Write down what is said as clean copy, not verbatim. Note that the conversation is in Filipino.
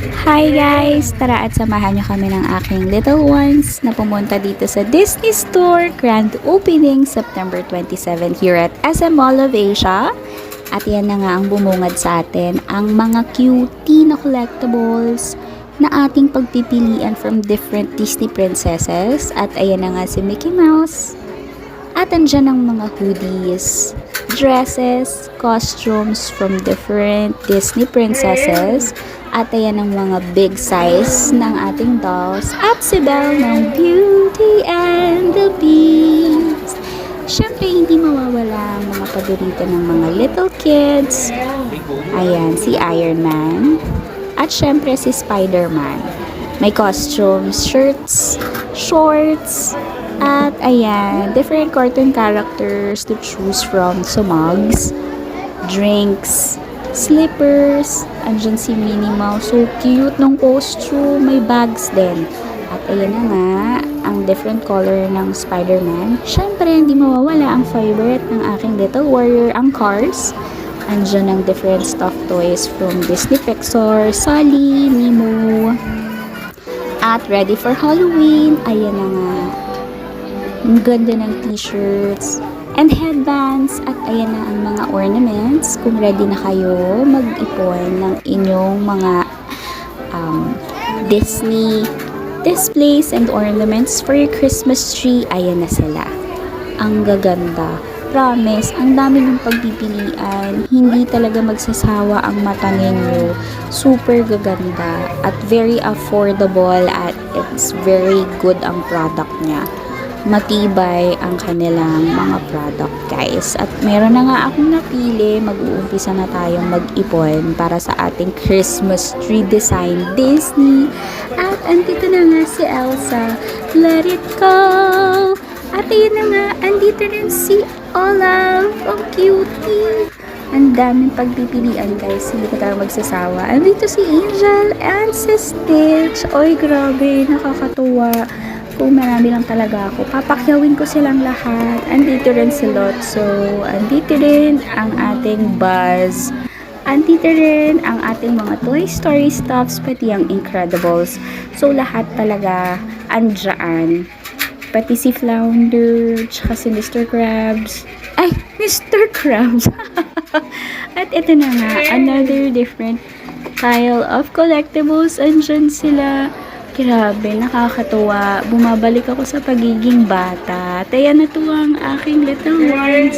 Hi guys! Tara at samahan nyo kami ng aking little ones na pumunta dito sa Disney Store Grand Opening September 27 here at SM Mall of Asia. At yan na nga ang bumungad sa atin, ang mga cutie na collectibles na ating pagpipilian from different Disney princesses. At ayan na nga si Mickey Mouse. At andyan ang mga hoodies, dresses, costumes from different Disney princesses. At ayan ang mga big size ng ating dolls. At si Belle ng Beauty and the Beast. Siyempre, hindi mawawala ang mga paborito ng mga little kids. Ayan, si Iron Man. At siyempre, si Spider-Man. May costumes, shirts, shorts, at ayan, different cartoon characters to choose from. So, mugs, drinks, slippers, andyan si Minnie Mouse. So cute ng costume. May bags din. At ayan na nga, ang different color ng Spider-Man. Siyempre, hindi mawawala ang favorite ng aking little warrior, ang Cars. Andyan ang different stuffed toys from Disney Pixar, Sully, Nemo. At ready for Halloween. Ayan na nga. Ang ganda ng t-shirts and headbands. At ayan na ang mga ornaments. Kung ready na kayo mag-ipon ng inyong mga Disney displays and ornaments for your Christmas tree, ayan na sila. Ang gaganda. Promise, ang dami ng pagpipilian. Hindi talaga magsasawa ang mata ninyo. Super gaganda at very affordable at it's very good ang product niya. Matibay ang kanilang mga product, guys. At meron na nga akong napili. Mag-uumpisa na tayong mag-ipon para sa ating Christmas tree design Disney. At andito na nga si Elsa. Let it go! At ayun na nga, andito rin si Olaf. Ang cutie! Ang daming pagpipilian, guys. Hindi ko tayo magsasawa. Andito si Angel and si Stitch. Oy, grabe. Nakakatuwa. Kung marami lang talaga ako, papakyawin ko silang lahat. Andito rin si Lotso. Andito rin ang ating Buzz. Andito rin ang ating mga Toy Story stuffs, pati ang Incredibles. So, lahat talaga andyan. Pati si Flounder, tsaka si Mr. Krabs. Ay, Mr. Krabs! At ito na nga, another different pile of collectibles. Andyan sila. Grabe, nakakatuwa. Bumabalik ako sa pagiging bata. At ayan, natuwa ang aking little ones.